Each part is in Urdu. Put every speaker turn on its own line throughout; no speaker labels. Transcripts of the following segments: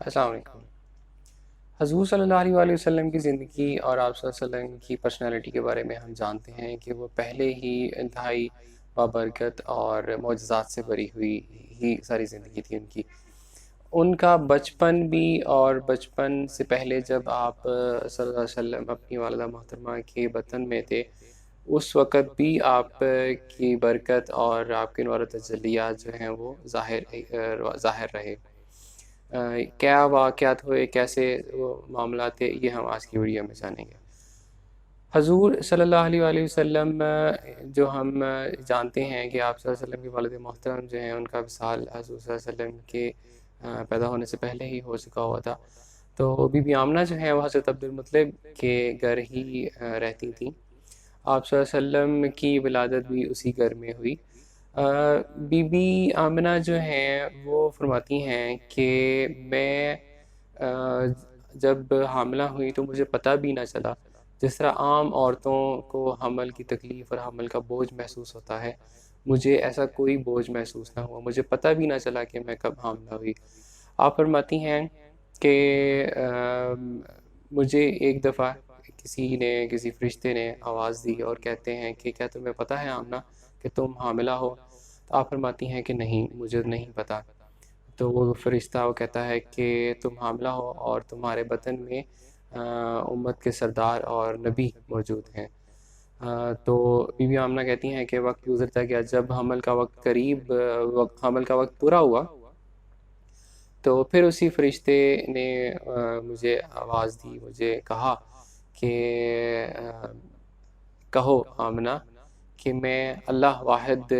السلام علیکم۔ حضور صلی اللہ علیہ وآلہ وسلم کی زندگی اور آپ صلی اللہ علیہ وسلم کی پرسنالٹی کے بارے میں ہم جانتے ہیں کہ وہ پہلے ہی انتہائی بابرکت اور معجزات سے بھری ہوئی ہی ساری زندگی تھی ان کی۔ ان کا بچپن بھی، اور بچپن سے پہلے جب آپ صلی اللہ علیہ وسلم اپنی والدہ محترمہ کے بطن میں تھے، اس وقت بھی آپ کی برکت اور آپ کے نور و تجلیات جو ہیں وہ ظاہر رہے۔ کیا واقعات ہوئے، کیسے وہ معاملات تھے، یہ ہم آج کی ویڈیو میں جانیں گے۔ حضور صلی اللہ علیہ وآلہ وسلم جو ہم جانتے ہیں کہ آپ صلی اللہ علیہ وسلم کے والد محترم جو ہیں، ان کا وصال حضور صلی اللہ علیہ وسلم کے پیدا ہونے سے پہلے ہی ہو چکا ہوا تھا۔ تو بی بی آمنہ جو ہیں وہ حضرت عبدالمطلب کے گھر ہی رہتی تھیں۔ آپ صلی اللہ علیہ وسلم کی ولادت بھی اسی گھر میں ہوئی۔ بی بی آمنہ جو ہیں وہ فرماتی ہیں کہ میں جب حاملہ ہوئی تو مجھے پتہ بھی نہ چلا، جس طرح عام عورتوں کو حمل کی تکلیف اور حمل کا بوجھ محسوس ہوتا ہے، مجھے ایسا کوئی بوجھ محسوس نہ ہوا، مجھے پتہ بھی نہ چلا کہ میں کب حاملہ ہوئی۔ آپ فرماتی ہیں کہ مجھے ایک دفعہ کسی فرشتے نے آواز دی اور کہتے ہیں کہ کیا تمہیں پتہ ہے آمنہ کہ تم حاملہ ہو؟ تو آپ فرماتی ہیں کہ نہیں، مجھے نہیں پتہ۔ تو وہ فرشتہ وہ کہتا ہے کہ تم حاملہ ہو اور تمہارے بطن میں امت کے سردار اور نبی موجود ہیں۔ تو بی بی آمنہ کہتی ہیں کہ وقت گزرتا گیا، جب حمل کا وقت پورا ہوا تو پھر اسی فرشتے نے مجھے آواز دی، مجھے کہا کہ کہو آمنہ کہ میں اللہ واحد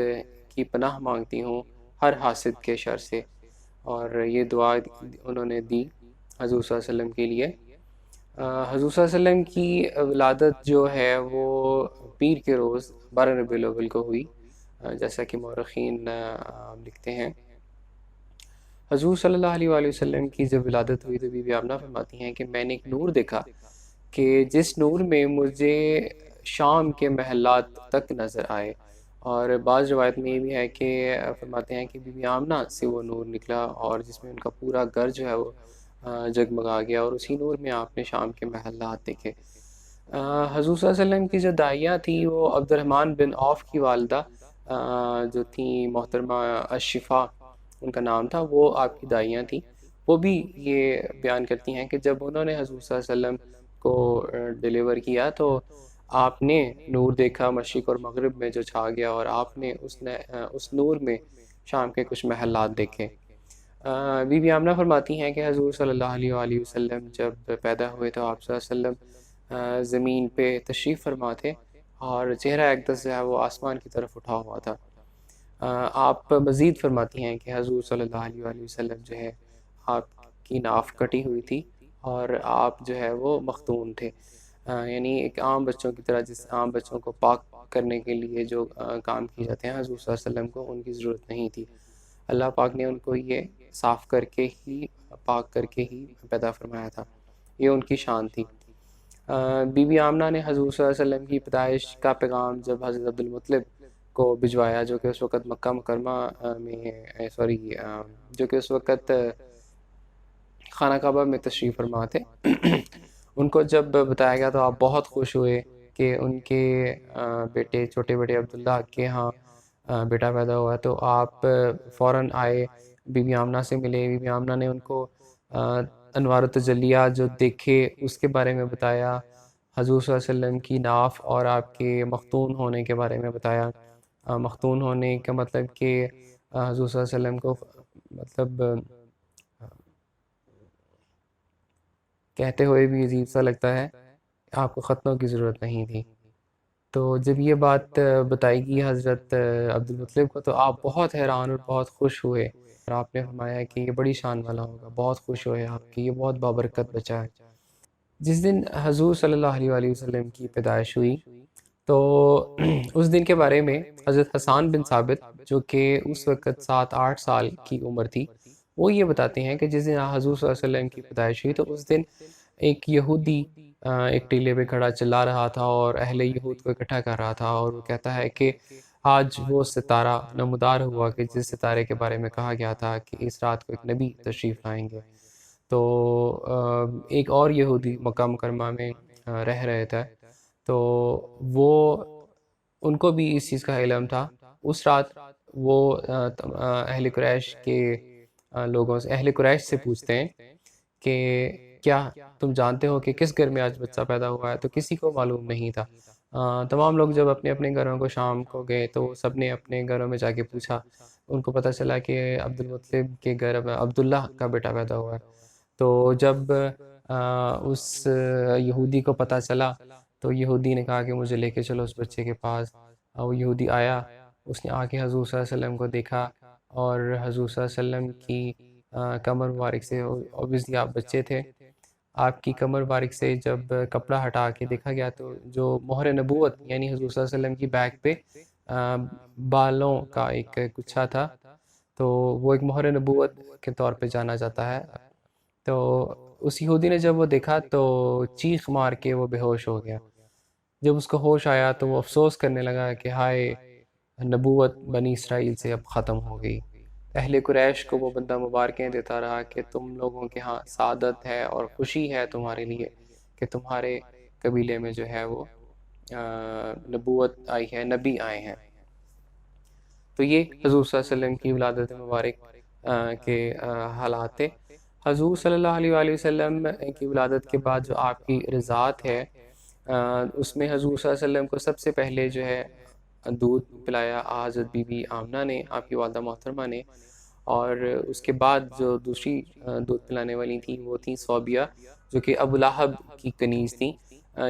کی پناہ مانگتی ہوں ہر حاسد کے شر سے، اور یہ دعا انہوں نے دی حضور صلی اللہ علیہ وسلم کے لیے۔ حضور صلی اللہ علیہ وسلم کی ولادت جو ہے وہ پیر کے روز 12 ربیع الاول کو ہوئی، جیسا کہ مورخین لکھتے ہیں۔ حضور صلی اللہ علیہ وآلہ وسلم کی جب ولادت ہوئی تو بی بی آمنہ فرماتی ہیں کہ میں نے ایک نور دیکھا کہ جس نور میں مجھے شام کے محلات تک نظر آئے، اور بعض روایت میں یہ بھی ہے کہ فرماتے ہیں کہ بی بی آمنہ سے وہ نور نکلا اور جس میں ان کا پورا گھر جو ہے وہ جگمگا گیا، اور اسی نور میں آپ نے شام کے محلات دیکھے۔ حضور صلی اللہ علیہ وسلم کی جو دائیاں تھیں وہ عبد الرحمن بن عوف کی والدہ جو تھیں محترمہ الشفا ان کا نام تھا، وہ آپ کی دائیاں تھیں۔ وہ بھی یہ بیان کرتی ہیں کہ جب انہوں نے حضور صلی اللہ علیہ وسلم کو ڈیلیور کیا تو آپ نے نور دیکھا مشرق اور مغرب میں جو چھا گیا، اور آپ نے اس نور میں شام کے کچھ محلات دیکھے۔ بی بی آمنہ فرماتی ہیں کہ حضور صلی اللہ علیہ وآلہ وسلم جب پیدا ہوئے تو آپ صلی اللہ علیہ وسلم زمین پہ تشریف فرما تھے، اور چہرہ اقدس جو ہے وہ آسمان کی طرف اٹھا ہوا تھا۔ آپ مزید فرماتی ہیں کہ حضور صلی اللہ علیہ وآلہ وسلم جو ہے آپ کی ناف کٹی ہوئی تھی، اور آپ جو ہے وہ مختون تھے، یعنی ایک عام بچوں کی طرح، جس عام بچوں کو پاک کرنے کے لیے جو کام کیے جاتے ہیں، حضور صلی اللہ علیہ وسلم کو ان کی ضرورت نہیں تھی۔ اللہ پاک نے ان کو یہ صاف کر کے ہی، پاک کر کے ہی پیدا فرمایا تھا، یہ ان کی شان تھی۔ بی بی آمنہ نے حضور صلی اللہ علیہ وسلم کی پیدائش کا پیغام جب حضرت عبدالمطلب کو بھجوایا، جو کہ اس وقت مکہ مکرمہ میں جو کہ اس وقت خانہ کعبہ میں تشریف فرما تھے، ان کو جب بتایا گیا تو آپ بہت خوش ہوئے کہ ان کے بیٹے، چھوٹے بیٹے عبداللہ کے ہاں بیٹا پیدا ہوا، تو آپ فوراً آئے، بی بی آمنہ سے ملے۔ بی بی آمنہ نے ان کو انوار و تجلیات جو دیکھے اس کے بارے میں بتایا، حضور صلی اللہ علیہ وسلم کی ناف اور آپ کے مختون ہونے کے بارے میں بتایا۔ مختون ہونے کا مطلب کہ حضور صلی اللہ علیہ وسلم کو مطلب کہتے ہوئے بھی عجیب سا لگتا ہے، آپ کو ختنوں کی ضرورت نہیں تھی۔ تو جب یہ بات بتائی گئی حضرت عبدالمطلب کو تو آپ بہت حیران اور بہت خوش ہوئے، اور آپ نے فرمایا کہ یہ بڑی شان والا ہوگا، بہت خوش ہوئے آپ کہ یہ بہت بابرکت بچہ ہے۔ جس دن حضور صلی اللہ علیہ وآلہ وسلم کی پیدائش ہوئی تو اس دن کے بارے میں حضرت حسان بن ثابت، جو کہ اس وقت 7-8 سال کی عمر تھی، وہ یہ بتاتے ہیں کہ جس دن حضور صلی اللہ علیہ وسلم کی پیدائش ہوئی تو اس دن ایک یہودی ایک ٹیلے پہ کھڑا چلا رہا تھا اور اہل یہود کو اکٹھا کر رہا تھا، اور وہ کہتا ہے کہ آج وہ ستارہ نمودار ہوا کہ جس ستارے کے بارے میں کہا گیا تھا کہ اس رات کو ایک نبی تشریف لائیں گے۔ تو ایک اور یہودی مکہ مکرمہ میں رہ رہے تھے، تو وہ ان کو بھی اس چیز کا علم تھا۔ اس رات وہ اہل قریش کے لوگوں سے، اہل قریش سے پوچھتے ہیں کہ کیا تم جانتے ہو کہ کس گھر میں آج بچہ پیدا ہوا ہے؟ تو کسی کو معلوم نہیں تھا۔ تمام لوگ جب اپنے اپنے گھروں کو شام کو گئے تو سب نے اپنے گھروں میں جا کے پوچھا، ان کو پتہ چلا کہ عبد المطلب کے گھر میں عبداللہ کا بیٹا پیدا ہوا ہے۔ تو جب اس یہودی کو پتہ چلا تو یہودی نے کہا کہ مجھے لے کے چلو اس بچے کے پاس۔ وہ یہودی آیا، اس نے آ کے حضور صلی اللہ علیہ وسلم کو دیکھا، اور حضور صلی اللہ علیہ وسلم کی کمر مبارک سے، اوبیسلی آپ بچے تھے، آپ کی کمر مبارک سے جب کپڑا ہٹا کے دیکھا گیا تو جو مہر نبوت یعنی حضور صلی اللہ علیہ وسلم کی بیک پہ بالوں کا ایک گچھا تھا، تو وہ ایک مہر نبوت کے طور پہ جانا جاتا ہے۔ تو اس یہودی نے جب وہ دیکھا تو چیخ مار کے وہ بے ہوش ہو گیا۔ جب اس کو ہوش آیا تو وہ افسوس کرنے لگا کہ ہائے، نبوت بنی اسرائیل سے اب ختم ہو گئی۔ اہل قریش کو وہ بندہ مبارکیں دیتا رہا کہ تم لوگوں کے ہاں سعادت ہے اور خوشی ہے تمہارے لیے کہ تمہارے قبیلے میں جو ہے وہ نبوت آئی ہے، نبی آئے ہیں۔ تو یہ حضور صلی اللہ علیہ وسلم کی ولادت مبارک کے حالات تھے۔ حضور صلی اللہ علیہ وآلہ وسلم کی ولادت کے بعد جو آپ کی رضاعت ہے، اس میں حضور صلی اللہ علیہ وسلم کو سب سے پہلے جو ہے دودھ پلایا حضرت بی بی آمنہ نے، آپ کی والدہ محترمہ نے، اور اس کے بعد جو دوسری دودھ پلانے والی تھیں وہ تھیں صوبیہ، جو کہ ابو لہب کی کنیز تھیں۔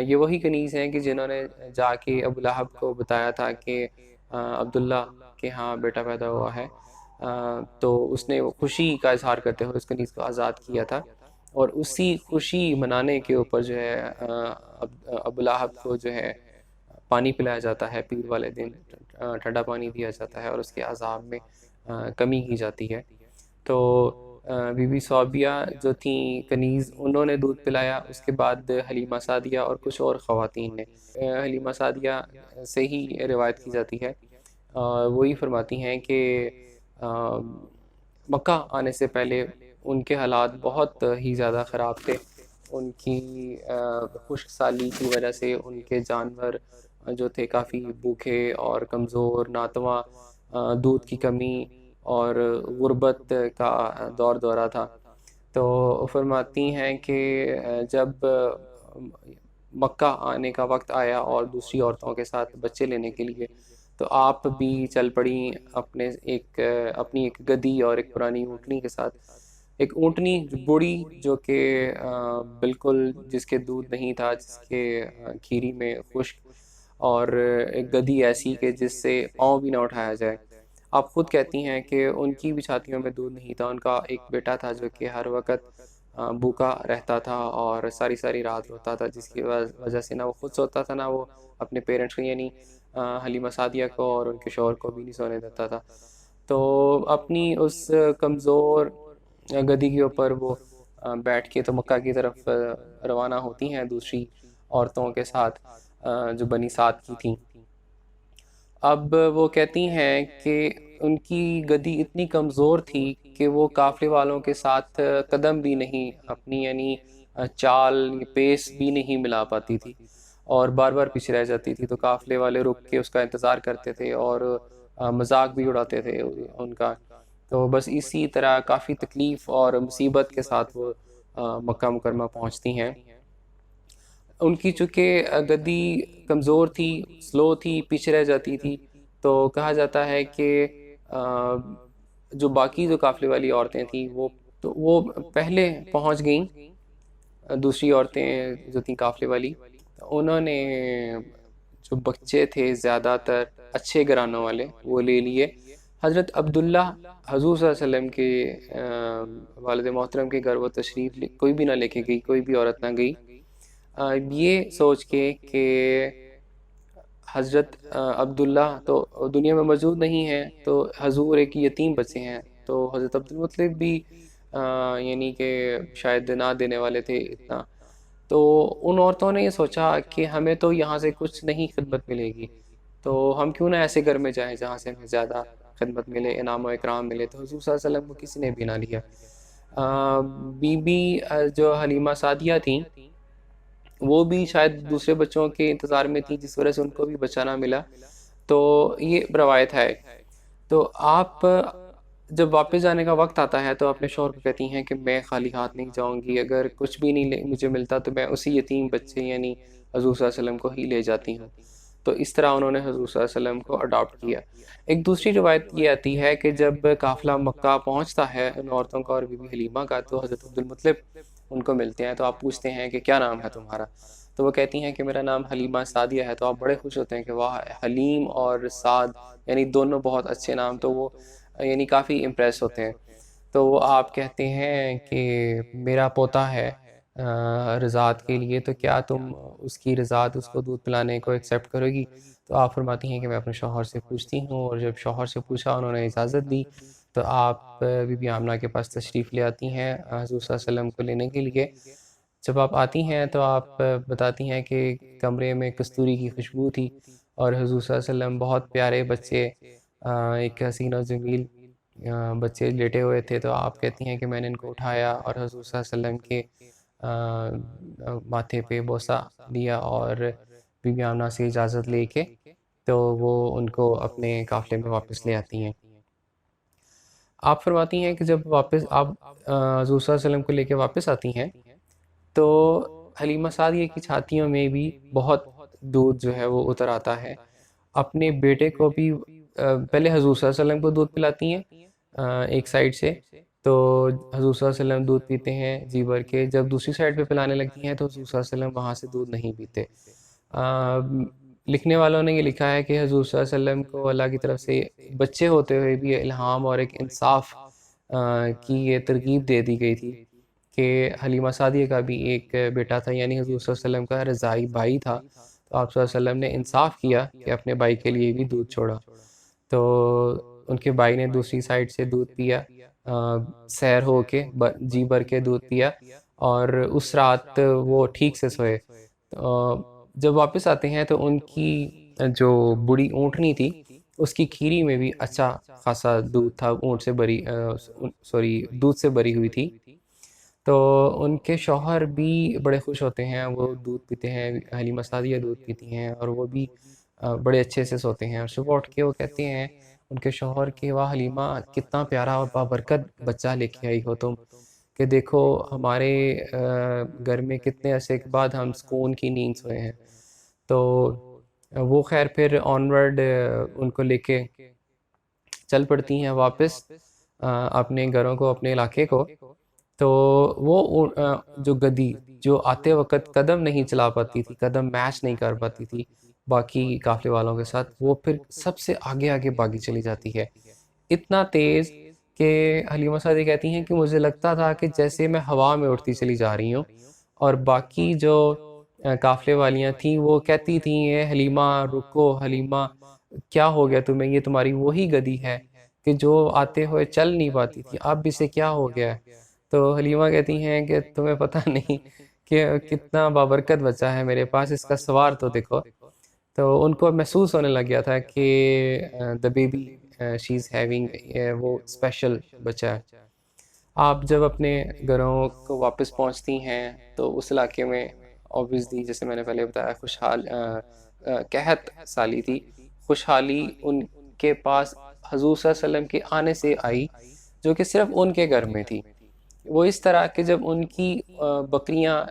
یہ وہی کنیز ہیں کہ جنہوں نے جا کے ابو لہب کو بتایا تھا کہ عبداللہ کے ہاں بیٹا پیدا ہوا ہے، تو اس نے خوشی کا اظہار کرتے ہوئے اس کنیز کو آزاد کیا تھا، اور اسی خوشی منانے کے اوپر جو ہے ابو لہب کو جو ہے پانی پلایا جاتا ہے، پیر والے دن ٹھنڈا پانی دیا جاتا ہے اور اس کے عذاب میں کمی کی جاتی ہے۔ تو بی بی صوبیہ جو تھیں کنیز، انہوں نے دودھ پلایا، اس کے بعد حلیمہ سعدیہ اور کچھ اور خواتین نے۔ حلیمہ سعدیہ سے ہی روایت کی جاتی ہے، وہی فرماتی ہیں کہ مکہ آنے سے پہلے ان کے حالات بہت ہی زیادہ خراب تھے۔ ان کی خشک سالی کی وجہ سے ان کے جانور جو تھے کافی بھوکے اور کمزور، ناتواں، دودھ کی کمی اور غربت کا دور دورہ تھا۔ تو فرماتی ہیں کہ جب مکہ آنے کا وقت آیا اور دوسری عورتوں کے ساتھ بچے لینے کے لیے، تو آپ بھی چل پڑیں اپنی ایک گدی اور ایک پرانی اونٹنی کے ساتھ۔ ایک اونٹنی بوڑھی جو کہ بالکل جس کے دودھ نہیں تھا، جس کے کھیری میں خشک، اور ایک گدی ایسی کہ جس سے پاؤں بھی نہ اٹھایا جائے۔ آپ خود کہتی ہیں کہ ان کی بھی چھاتیوں میں دودھ نہیں تھا، ان کا ایک بیٹا تھا جو کہ ہر وقت بھوکا رہتا تھا اور ساری ساری رات روتا تھا، جس کی وجہ سے نہ وہ خود سوتا تھا، نہ وہ اپنے پیرنٹس کو یعنی حلیمہ سعدیہ کو اور ان کے شوہر کو بھی نہیں سونے دیتا تھا۔ تو اپنی اس کمزور گدی کے اوپر وہ بیٹھ کے تو مکہ کی طرف روانہ ہوتی ہیں دوسری عورتوں کے ساتھ جو بنی سعد کی تھیں۔ اب وہ کہتی ہیں کہ ان کی گدی اتنی کمزور تھی کہ وہ قافلے والوں کے ساتھ قدم بھی نہیں اپنی یعنی چال پیس بھی نہیں ملا پاتی تھی، اور بار بار پیچھے رہ جاتی تھی۔ تو قافلے والے رک کے اس کا انتظار کرتے تھے اور مذاق بھی اڑاتے تھے ان کا۔ تو بس اسی طرح کافی تکلیف اور مصیبت کے ساتھ وہ مکہ مکرمہ پہنچتی ہیں۔ ان کی چونکہ گدی کمزور تھی، سلو تھی، پیچھے رہ جاتی تھی، تو کہا جاتا ہے کہ جو باقی جو قافلے والی عورتیں تھیں وہ پہلے پہنچ گئیں، دوسری عورتیں جو تھیں قافلے والی، انہوں نے جو بچے تھے زیادہ تر اچھے گھرانوں والے وہ لے لیے۔ حضرت عبداللہ حضور صلی اللہ علیہ وسلم کے والد محترم کے گھر وہ تشریف کوئی بھی نہ لے کے گئی، کوئی بھی عورت نہ گئی، یہ سوچ کے کہ حضرت عبداللہ تو دنیا میں موجود نہیں ہیں، تو حضور ایک یتیم بچے ہیں، تو حضرت عبدالمطلب بھی یعنی کہ شاید نہ دینے والے تھے اتنا۔ تو ان عورتوں نے یہ سوچا کہ ہمیں تو یہاں سے کچھ نہیں خدمت ملے گی، تو ہم کیوں نہ ایسے گھر میں جائیں جہاں سے ہمیں زیادہ خدمت ملے، انعام و اکرام ملے۔ تو حضور صلی اللہ علیہ وسلم کو کسی نے بھی نہ لیا، بی بی جو حلیمہ سعدیہ تھیں وہ بھی شاید دوسرے بچوں کے انتظار میں تھیں، جس وجہ سے ان کو بھی بچہ نہ ملا، تو یہ روایت ہے۔ تو آپ جب واپس جانے کا وقت آتا ہے تو اپنے شوہر کو کہتی ہیں کہ میں خالی ہاتھ نہیں جاؤں گی، اگر کچھ بھی نہیں مجھے ملتا تو میں اسی یتیم بچے یعنی حضور صلی اللہ علیہ وسلم کو ہی لے جاتی ہوں۔ تو اس طرح انہوں نے حضور صلی اللہ علیہ وسلم کو اڈاپٹ کیا۔ ایک دوسری روایت یہ آتی ہے کہ جب قافلہ مکہ پہنچتا ہے ان عورتوں کا اور بی بی حلیمہ کا، تو حضرت عبد المطلب ان کو ملتے ہیں، تو آپ پوچھتے ہیں کہ کیا نام ہے تمہارا؟ تو وہ کہتی ہیں کہ میرا نام حلیمہ سعدیہ ہے۔ تو آپ بڑے خوش ہوتے ہیں کہ واہ، حلیم اور سعد یعنی دونوں بہت اچھے نام، تو وہ یعنی کافی امپریس ہوتے ہیں۔ تو وہ آپ کہتے ہیں کہ میرا پوتا ہے رضاعت کے لیے، تو کیا تم اس کی رضاعت، اس کو دودھ پلانے کو ایکسیپٹ کرو گی؟ تو آپ فرماتی ہیں کہ میں اپنے شوہر سے پوچھتی ہوں، اور جب شوہر سے پوچھا انہوں نے اجازت دی، تو آپ بی بی آمنہ کے پاس تشریف لے آتی ہیں حضور صلی اللہ علیہ وسلم کو لینے کے لیے۔ جب آپ آتی ہیں تو آپ بتاتی ہیں کہ کمرے میں کستوری کی خوشبو تھی، اور حضور صلی اللہ علیہ وسلم بہت پیارے بچے، ایک حسین و جمیل بچے لیٹے ہوئے تھے۔ تو آپ کہتی ہیں کہ میں نے ان کو اٹھایا اور حضور صلی اللہ علیہ وسلم کے ماتھے پہ بوسہ دیا، اور بی بی آمنہ سے اجازت لے کے تو وہ ان کو اپنے قافلے میں واپس لے آتی ہیں۔ آپ فرماتی ہیں کہ جب واپس آپ حضور صلی اللہ علیہ وسلم کو لے کے واپس آتی ہیں تو حلیمہ سعدیہ کی چھاتیوں میں بھی بہت دودھ جو ہے وہ اتر آتا ہے۔ اپنے بیٹے کو بھی پہلے حضور صلی اللہ علیہ وسلم کو دودھ پلاتی ہیں ایک سائڈ سے، تو حضور صلی اللہ علیہ وسلم دودھ پیتے ہیں جی بھر کے، جب دوسری سائڈ پہ پلانے لگتی ہیں تو حضور صلی اللہ علیہ وسلم وہاں سے دودھ نہیں پیتے۔ لکھنے والوں نے یہ لکھا ہے کہ حضور صلی اللہ علیہ وسلم کو اللہ کی طرف سے بچے ہوتے ہوئے بھی الہام اور ایک انصاف کی یہ ترغیب دے دی گئی تھی کہ حلیمہ سعدیہ کا بھی ایک بیٹا تھا، یعنی حضور صلی اللہ علیہ وسلم کا رضاعی بھائی تھا، تو آپ صلی اللہ علیہ وسلم نے انصاف کیا کہ اپنے بھائی کے لیے بھی دودھ چھوڑا۔ تو ان کے بھائی نے دوسری سائڈ سے دودھ پیا، سیر ہو کے جی بھر کے دودھ پیا، اور اس رات وہ ٹھیک سے سوئے۔ جب واپس آتے ہیں تو ان کی جو بڑی اونٹنی تھی اس کی کھیری میں بھی اچھا خاصا دودھ تھا، اونٹ سے بری دودھ سے بری ہوئی تھی۔ تو ان کے شوہر بھی بڑے خوش ہوتے ہیں، وہ دودھ پیتے ہیں، حلیمہ سعدیہ دودھ پیتی ہیں، اور وہ بھی بڑے اچھے سے سوتے ہیں۔ اور صبح اٹھ کے وہ کہتے ہیں ان کے شوہر کہ واہ حلیمہ، کتنا پیارا اور بابرکت بچہ لے کے آئی ہو تم، کہ دیکھو ہمارے گھر میں کتنے عرصے کے بعد ہم سکون کی نیند سوئے ہیں۔ تو وہ خیر پھر آنورڈ ان کو لے کے چل پڑتی ہیں واپس اپنے گھروں کو، اپنے علاقے کو۔ تو وہ جو گدی جو آتے وقت قدم نہیں چلا پاتی تھی، قدم میچ نہیں کر پاتی تھی باقی قافلے والوں کے ساتھ، وہ پھر سب سے آگے آگے بھاگی چلی جاتی ہے، اتنا تیز کہ حلیمہ سعدیہ کہتی ہیں کہ مجھے لگتا تھا کہ جیسے میں ہوا میں اڑتی چلی جا رہی ہوں، اور باقی جو قافلے والیاں تھیں وہ کہتی تھیں اے حلیمہ رکو، حلیمہ کیا ہو گیا تمہیں، یہ تمہاری وہی گدی ہے کہ جو آتے ہوئے چل نہیں پاتی تھی، اب اسے کیا ہو گیا ہے؟ تو حلیمہ کہتی ہیں کہ تمہیں پتہ نہیں کہ کتنا بابرکت بچہ ہے میرے پاس، اس کا سوار تو دیکھو۔ تو ان کو محسوس ہونے لگ گیا تھا کہ the baby she is having, وہ اسپیشل بچہ ہے۔ آپ جب اپنے گھروں کو واپس پہنچتی ہیں تو اس علاقے میں اوبویسلی جیسے میں نے پہلے بتایا خوشحال قحط سالی تھی، خوشحالی ان کے پاس حضور صلی اللہ علیہ وسلم کے آنے سے آئی جو کہ صرف ان کے گھر میں تھی۔ وہ اس طرح کہ جب ان کی بکریاں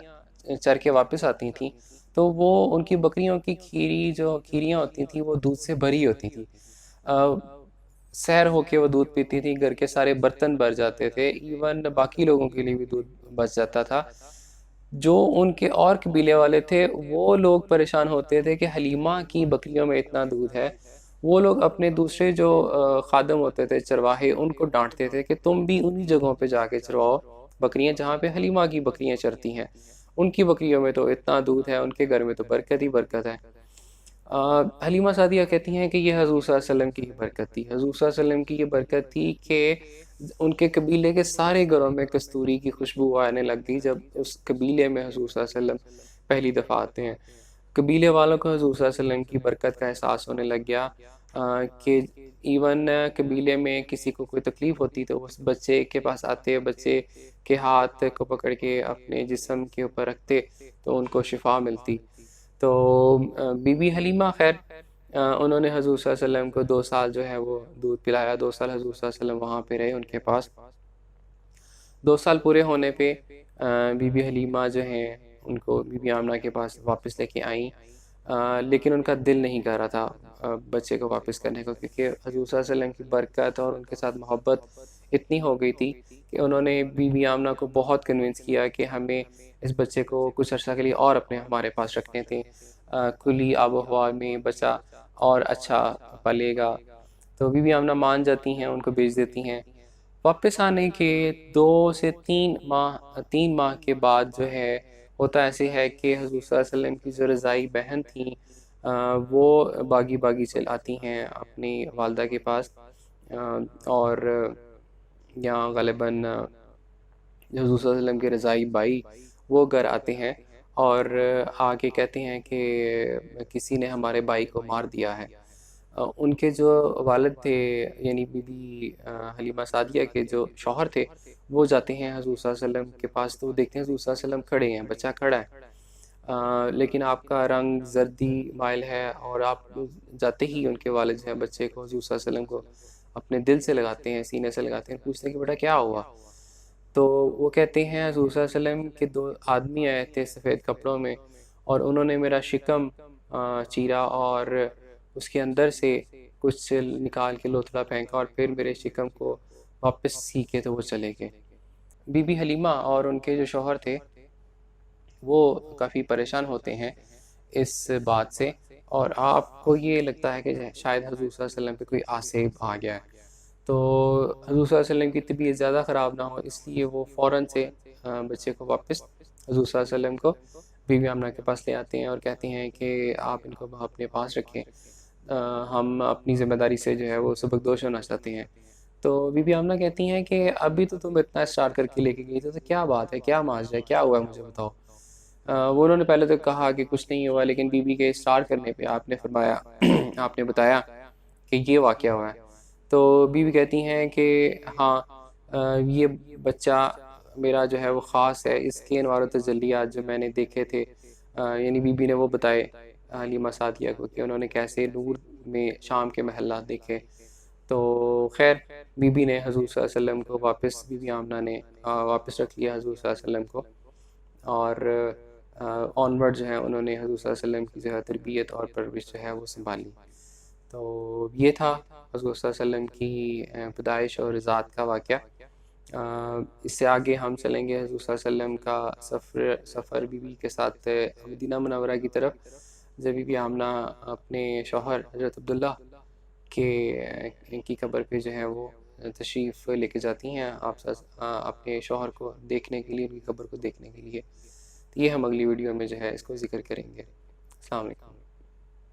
چر کے واپس آتی تھیں تو وہ ان کی بکریوں کی کھیریاں ہوتی تھیں وہ دودھ سے بھری ہوتی تھیں، سیر ہو کے وہ دودھ پیتی تھی، گھر کے سارے برتن بھر جاتے تھے، ایون باقی لوگوں کے لیے بھی دودھ بچ جاتا تھا۔ جو ان کے اور قبیلے والے تھے وہ لوگ پریشان ہوتے تھے کہ حلیمہ کی بکریوں میں اتنا دودھ ہے، وہ لوگ اپنے دوسرے جو خادم ہوتے تھے چرواہے ان کو ڈانٹتے تھے کہ تم بھی انہی جگہوں پہ جا کے چرواؤ بکریاں جہاں پہ حلیمہ کی بکریاں چرتی ہیں، ان کی بکریوں میں تو اتنا دودھ ہے، ان کے گھر میں تو برکت ہی برکت ہے۔ حلیمہ سعدیہ کہتی ہیں کہ یہ حضور صلی اللہ علیہ وسلم کی یہ برکت تھی، حضور صلی اللہ علیہ وسلم کی یہ برکت تھی کہ ان کے قبیلے کے سارے گھروں میں کستوری کی خوشبو آنے لگ گئی جب اس قبیلے میں حضور صلی اللہ علیہ وسلم پہلی دفعہ آتے ہیں۔ قبیلے والوں کو حضور صلی اللہ علیہ وسلم کی برکت کا احساس ہونے لگ گیا، کہ ایون قبیلے میں کسی کو کوئی تکلیف ہوتی تو اس بچے کے پاس آتے، بچے کے ہاتھ کو پکڑ کے اپنے جسم کے اوپر رکھتے تو ان کو شفا ملتی۔ تو بی بی حلیمہ خیر انہوں نے حضور صلی اللہ علیہ وسلم کو 2 سال جو ہے وہ دودھ پلایا، 2 سال حضور صلی اللہ علیہ وسلم وہاں پہ رہے ان کے پاس۔ 2 سال پورے ہونے پہ بی بی حلیمہ جو ہیں ان کو بی بی آمنہ کے پاس واپس لے کے آئیں، لیکن ان کا دل نہیں کر رہا تھا بچے کو واپس کرنے کو، کیونکہ حضور صلی اللہ علیہ وسلم کی برکت اور ان کے ساتھ محبت اتنی ہو گئی تھی کہ انہوں نے بی بی آمنہ کو بہت کنونس کیا کہ ہمیں اس بچے کو کچھ عرصہ کے لیے اور ہمارے پاس رکھنے تھے، کھلی آب و ہوا میں بچہ اور اچھا پلے گا۔ تو بی بی آمنہ مان جاتی ہیں، ان کو بھیج دیتی ہیں۔ واپس آنے کے 2 سے 3 ماہ کے بعد جو ہے ہوتا ایسے ہے کہ حضور صلی اللہ علیہ وسلم کی جو رضائی بہن تھیں وہ باغی باغی چل آتی ہیں اپنی والدہ کے پاس، اور یہاں غالباً حضور صلی اللہ علیہ وسلم کے رضائی بھائی وہ گھر آتے ہیں اور آ کے کہتے ہیں کہ کسی نے ہمارے بھائی کو مار دیا ہے۔ ان کے جو والد تھے یعنی بی بی حلیمہ سعدیہ کے جو شوہر تھے وہ جاتے ہیں حضور صلی اللہ علیہ وسلم کے پاس، تو وہ دیکھتے ہیں حضور صلی اللہ علیہ وسلم کھڑے ہیں، بچہ کھڑا ہے، لیکن آپ کا رنگ زردی مائل ہے، اور آپ جاتے ہی ان کے والد جو ہیں بچے کو حضور صلی اللہ علیہ وسلم کو اپنے دل سے لگاتے ہیں، سینے سے لگاتے ہیں، پوچھتے ہیں کہ بیٹا کیا ہوا؟ تو وہ کہتے ہیں حضور صلی اللہ علیہ وسلم کے 2 آدمی آئے تھے سفید کپڑوں میں، اور انہوں نے میرا شکم چیرا اور اس کے اندر سے کچھ نکال کے لوتھڑا پھینکا اور پھر میرے شکم کو واپس سی کے تو وہ چلے گئے۔ بی بی حلیمہ اور ان کے جو شوہر تھے وہ کافی پریشان ہوتے ہیں اس بات سے، اور آپ کو یہ لگتا ہے کہ شاید حضور صلی اللہ علیہ وسلم پہ کوئی آصیب آ گیا ہے، تو حضور صلی اللہ علیہ وسلم کی طبیعت زیادہ خراب نہ ہو اس لیے وہ فوراً سے بچے کو واپس حضور صلی اللہ علیہ وسلم کو بی بی آمنہ کے پاس لے آتے ہیں اور کہتے ہیں کہ آپ ان کو اپنے پاس رکھیں، ہم اپنی ذمہ داری سے جو ہے وہ سبکدوش ہونا چاہتے ہیں۔ تو بی بی آمنہ کہتی ہیں کہ ابھی تو تم اتنا اسٹارٹ کر کے لے کے گئی تو کیا بات ہے، کیا ماجرا ہے، کیا ہوا ہے مجھے بتاؤ۔ وہ انہوں نے پہلے تو کہا کہ کچھ نہیں ہوا، لیکن بی بی کے اسٹارٹ کرنے پہ آپ نے فرمایا آپ نے بتایا کہ یہ واقعہ ہوا ہے۔ تو بی بی کہتی ہیں کہ ہاں یہ بچہ میرا جو ہے وہ خاص ہے، اس کے انوار و تجلیات جو میں نے دیکھے تھے، یعنی بی بی نے وہ بتائے حلیمہ سعدیہ کو کہ انہوں نے کیسے نور میں شام کے محلات دیکھے۔ تو خیر بی بی نے حضور صلی اللہ علیہ وسلم کو واپس، بی بی آمنہ نے واپس رکھ لیا حضور صلی اللہ علیہ وسلم کو، اور آنورڈ جو ہے انہوں نے حضور صلی اللہ علیہ وسلم کی جو ہے تربیت اور پرورش جو ہے وہ سنبھالی۔ تو یہ تھا حضور صلی اللہ علیہ وسلم کی پیدائش اور ذات کا واقعہ۔ اس سے آگے ہم چلیں گے حضور صلی اللہ علیہ وسلم کا سفر بی بی کے ساتھ مدینہ منورہ کی طرف، جب بی بی آمنہ اپنے شوہر حضرت عبداللہ کی قبر پہ جو ہے وہ تشریف لے کے جاتی ہیں آپ اپنے شوہر کو دیکھنے کے لیے، ان کی قبر کو دیکھنے کے لیے۔ یہ ہم اگلی ویڈیو میں جو ہے اس کو ذکر کریں گے۔ السلام علیکم۔